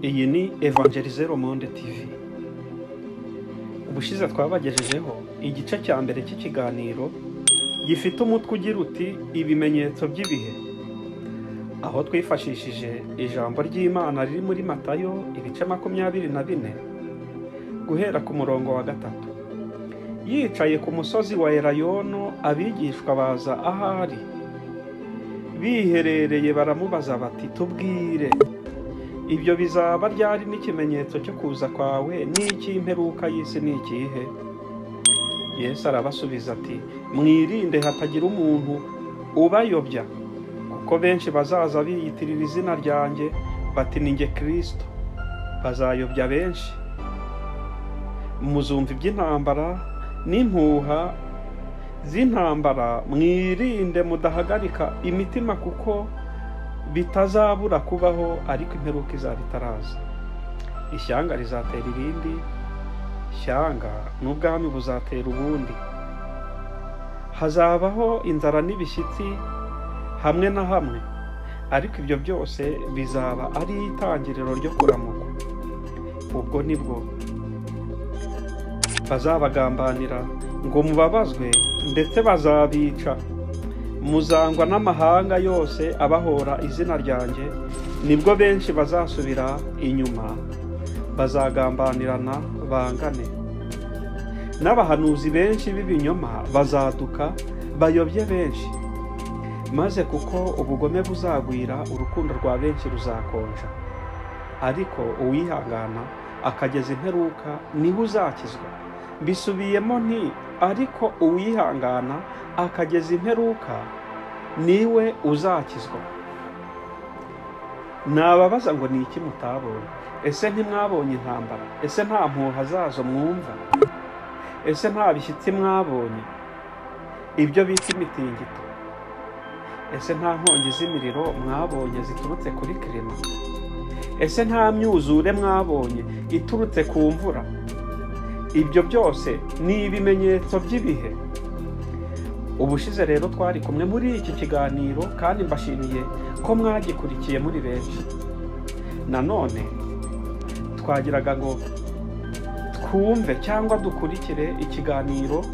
Iyi ni Evangelize Le Monde TV. Ubushize twabagejejeho igice cya mbere cy'ikiganiro gifite umutwe ugira uti ibimenyetso by'ibihe, aho twifashishije ijambo ry'Imana riri muri Matayo ibice 24 guhera ku murongo wa 3. Yicaye ku musozi wa Elayono, abigishwa baza ahari biherereye, baramubaza bati tubwire, ibyo bizaba ryari n'ikimenyetso cyo kuza kwawe n'icy'imperuka y'isi ni ikihe? Yesu arabasubiza ati mwirinde hatagira umuntu ubayobya, kuko benshi bazaza biyitirira izina ryanjye bati ni njye Kristo. Bazayobya benshi. Muzumva iby'intambara n'impuha z'intambara, mwirinde mudahagarika imitima, kuko bitazabura kubaho, ariko imperuka izaba itaraza. Ishyanga rizatera irindi shyanga, n'ubwami buzatera ubundi. Hazabaho inzara n'ibishyitsi hamwe na hamwe, ariko ibyo byose bizaba ari itangiriro ryo kuramuka. Ubwo nibwo bazabagambanira ngo mubabazwe, ndetse bazabica. Muzangwa n'amahanga yose abahora izina ryanjye, nibwo benshi bazasubira inyuma, bazagambanirana bangane. N'abahanuzi benshi b'ibinyoma bazaduka bayobye benshi, maze kuko ubugome buzagwira, urukundo rwa benshi ruzakonja. Ariko uwihangana akageza imperuka niwe uzakizwa. Mbisubiyemo nti ariko uwihangana akageza imperuka niwe uzakizwa. Nababaza ngo ni iki mutabonye? Ese ntimwabonye intambara? Ese nta mpuha zazo mwumva? Ese nta bishyitsi mwabonye, ibyo bita imitingito? Ese nta nkongi z'imiriro mwabonye ziturutse kuri kirima? Ese nta myuzure mwabonye iturutse ku mvura? Ibyo byose ni ibimenyetso by'ibihe. Ubushize rero twari kumwe muri iki kiganiro, kandi mbashimiye ko mwagikurikiye muri benshi. Nanone twagiraga ngo twumve cyangwa dukurikire ikiganiro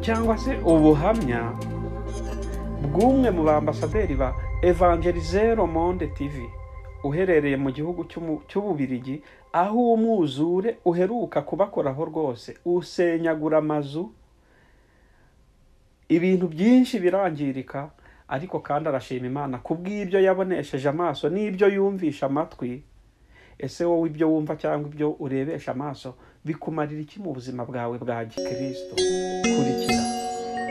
cyangwa se ubuhamya bw'umwe mu bambasaderi ba Evangelize Le Monde TV uherereye mu gihugu cy'Ububirigi, aho umwuzure uheruka kubakoraho rwose, usenyagura amazu, ibintu byinshi birangirika. Ariko kandi arashima Imana kubw'ibyo yabonesheje amaso n'ibyo yumvisha amatwi. Ese wowe ibyo wumva cyangwa ibyo urebesha amaso bikumarira iki mu buzima bwawe bwa gikristo? Kurikira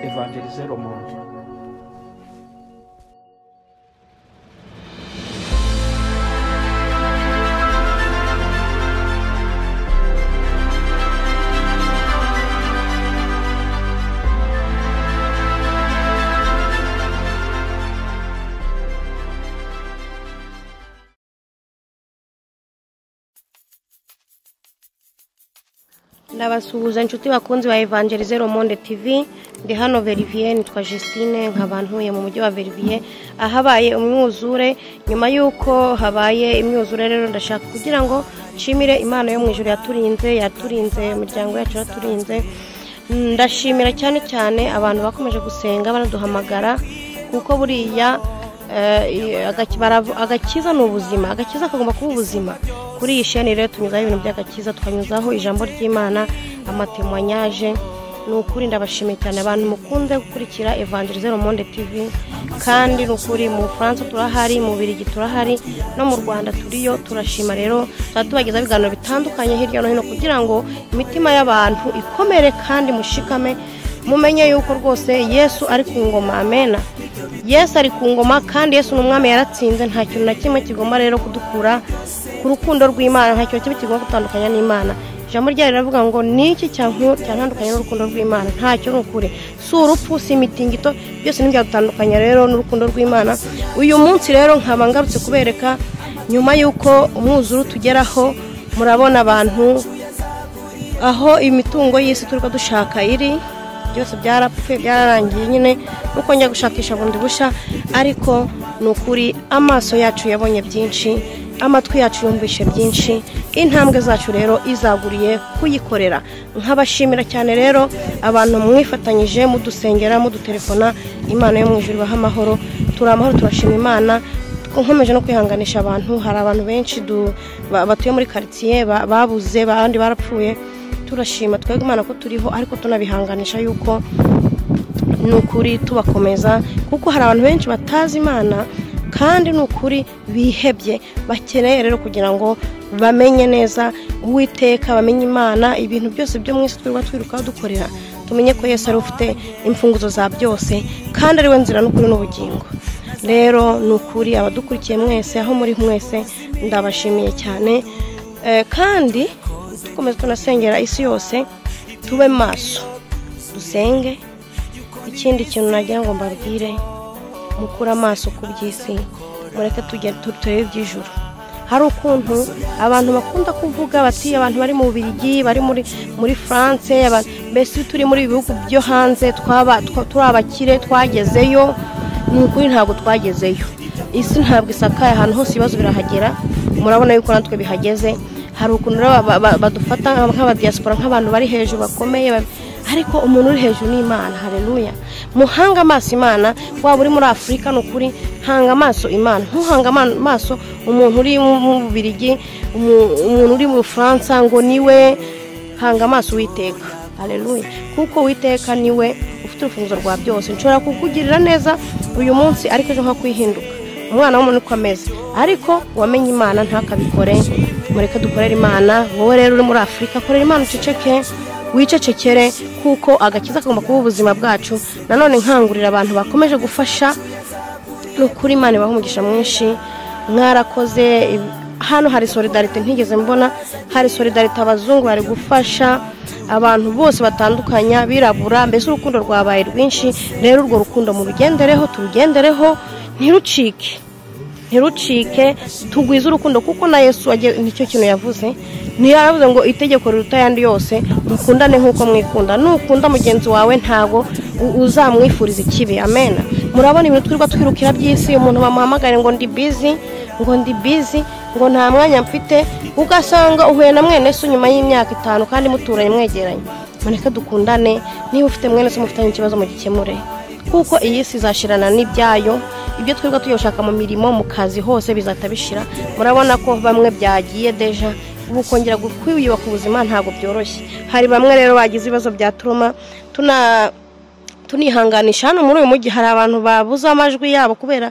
Evangelize Le Monde. Ndabasuhuza inshuti bakunzi ba Evangelize Le Monde TV. Ndi hano Verviers, nitwa Justine, nkabantuye mu mujyi wa Verviers ahabaye umwuzure. Nyuma yuko habaye imyuzure rero, ndashaka kugira ngo nshimire Imana yo mu ijuru yaturinze umuryango yacu, yaturinze. Ndashimira cyane cyane abantu bakomeje gusenga banaduhamagara, kuko buriya agakiza ni ubuzima. Agakiza kagomba kuba ubuzima. Kuri iyi sheni rero tunyuzaho ibintu by'agakiza, tukanyuzaho ijambo ry'Imana, amatemwanyaje. Ni ukuri ndabashimiye cyane abantu mukunze gukurikira Evangelize Le Monde TV. Kandi ni ukuri mu Bufaransa turahari, mu Bubiligi turahari, no mu Rwanda turiyo. Turashima rero, tubageza ibiganiro bitandukanye hirya no hino, kugira ngo imitima y'abantu ikomere kandi mushikame, mumenye yuko rwose Yesu ari ku ngoma. Amena. Yesu ari ku ngoma, kandi Yesu n'umwami yaratsinze. Nta kintu na kimwe kigomba rero kudukura ku rukundo rw'Imana, nta kintu kigomba gutandukanya n'Imana. Ijambo ryayo riravuga ngo niki cyantandukanya n'urukundo rw'Imana? Ntacyo. Ni ukuri, si urupfu, si imitingito, byose ntibyadutandukanya rero n'urukundo rw'Imana. Uyu munsi rero nkaba ngarutse kubereka, nyuma yuko umwuzure tugeraho, murabona abantu aho imitungo y'isi turiko dushaka iri, byose byarapfuye, byararangiye nyine, nuko njya gushakisha bundi busha. Ariko ni ukuri amaso yacu yabonye byinshi, amatwi yacu yumvishe byinshi, intambwe zacu rero izaguriye kuyikorera. Nkabashimira cyane rero abantu mwifatanyije mudusengera mudutelefona. Imana yo mu ijuru ibaha amahoro. Turi amahoro, turashima Imana. Nkomeje no kwihanganisha abantu, hari abantu benshi batuye muri quartier babuze, abandi barapfuye. Turashima twebwe Imana ko turiho, ariko tunabihanganisha yuko nukuri tubakomeza, kuko hari abantu benshi batazi Imana kandi nukuri bihebye, bakeneye rero kugira ngo bamenye neza Uwiteka, bamenye Imana. Ibintu byose byo mwisi twiruka dukorera, tumenye ko Yesu ari ufite imfunguzo za byose kandi ari we nzira n'ukuri n'ubugingo. Rero nukuri abadukurikiye mwese aho muri mwese ndabashimiye cyane, kandi dukomeze tunasengera isi yose, tube maso dusenge. Ikindi kintu nagira ngo mbabwire, mukura amaso ku by'isi, mureke turebe iby'ijuru. Hari ukuntu abantu bakunda kuvuga bati abantu bari mu Bubiligi, bari muri France, mbese turi muri ibihugu byo hanze turi abakire twagezeyo. Nukuri ntabwo twagezeyo, isi ntabwo isakaye, ahantu hose ibibazo birahagera. Murabona yuko natwe bihageze. Hari ukuntu badufata nk'abadiaspora, nk'abantu bari hejuru bakomeye, ariko umuntu uri hejuru ni Imana. Haleluya. Muhanga amaso Imana. Waba uri muri Afrika nukuri hanga amaso Imana, ntuhanga amaso umuntu uri mu Bubiligi, umuntu uri mu France ngo niwe. Hanga amaso Uwiteka. Haleluya. Kuko Uwiteka niwe ufite urufunguzo rwa byose. Nshobora kukugirira neza uyu munsi, ariko ejo nkakwihinduka. Umwana w'umuntu uko ameze, ariko wamenye Imana ntakabikore. Mureke dukorera Imana. Wowe rero uri muri Afrika, korera Imana, uceceke, wicecekere, kuko agakiza kagomba kuba ubuzima bwacu. Nanone nkangurira abantu bakomeje gufasha, n'ukuri Imana ibaha umugisha mwinshi. Mwarakoze. Hano hari solidarite ntigeze mbona, hari solidarite, abazungu bari gufasha abantu bose batandukanya, birabura, mbese urukundo rwabaye rwinshi. Rero urwo rukundo mu bigendereho, turugendereho, ntirucike, tugwize urukundo, kuko na Yesu nicyo kintu yavuze. Ntiyavuze ngo itegeko riruta yandi yose, mukundane nk'uko mwikunda. Nukunda mugenzi wawe ntago uzamwifuriza ikibi. Amen. Murabona ibintu twirirwa twirukira by'isi, umuntu bamuhamagare ngo ndi busy, ngo nta mwanya mfite, ugasanga uhuye na mwene se nyuma y'imyaka 5 kandi muturanye mwegeranye. Mureke dukundane. Niba ufite mwene se mufitanye ikibazo mu gikemure, kuko iyi si izashirana n'ibyayo. Ibyo twirirwa tuyoshaka mu mirimo, mu kazi, hose bizatabishira. Murabona ko bamwe byagiye deja, ubu kongera kwiyubaka ubuzima ntago byoroshye. Hari bamwe rero bagize ibibazo bya trauma, tunihanganisha. Hano muri uyu mujyi hari abantu babuza amajwi yabo kubera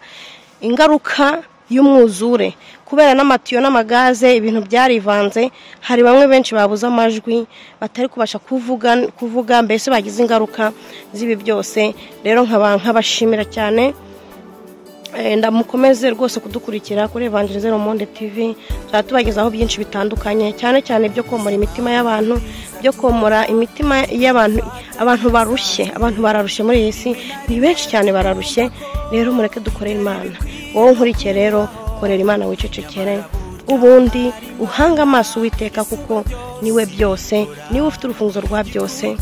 ingaruka y'umwuzure, kubera n'amatiyo n'amagaze, ibintu byarivanze. Hari bamwe benshi babuza amajwi, batari kubasha kuvuga, mbese bagize ingaruka z'ibi byose. Rero nkabashimira cyane. Ndamukomeze rwose kudukurikira kuri Evangelize Le Monde TV. Tubagezaho byinshi bitandukanye, cyane cyane byo komora imitima y'abantu, byo komora imitima y'abantu. Abantu bararushe muri iyi si, ni benshi cyane bararushye. Rero mureke dukorera Imana. Wowe nkurikiye rero, korera Imana, wicecekere, ubundi uhanga amaso Uwiteka, kuko niwe byose, niwe ufite urufunguzo rwa byose.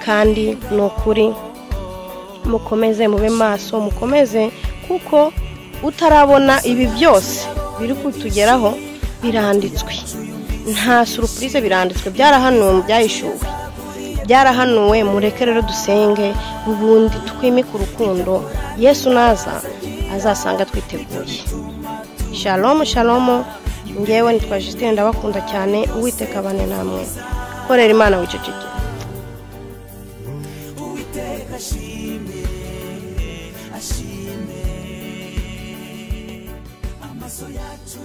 Kandi nukuri mukomeze, mube maso, mukomeze, kuko utarabona ibi byose biri kutugeraho biranditswe. Nta surprise, biranditswe, byarahanuwe, byarahanuwe. Mureke rero dusenge, ubundi twimike urukundo. Yesu naza azasanga twiteguye. Shalom shalom. Ngewe nitwa Justine, ndabakunda cyane. Uwiteka abane namwe. Korera Imana, wicecekere. Ashime amaso yacu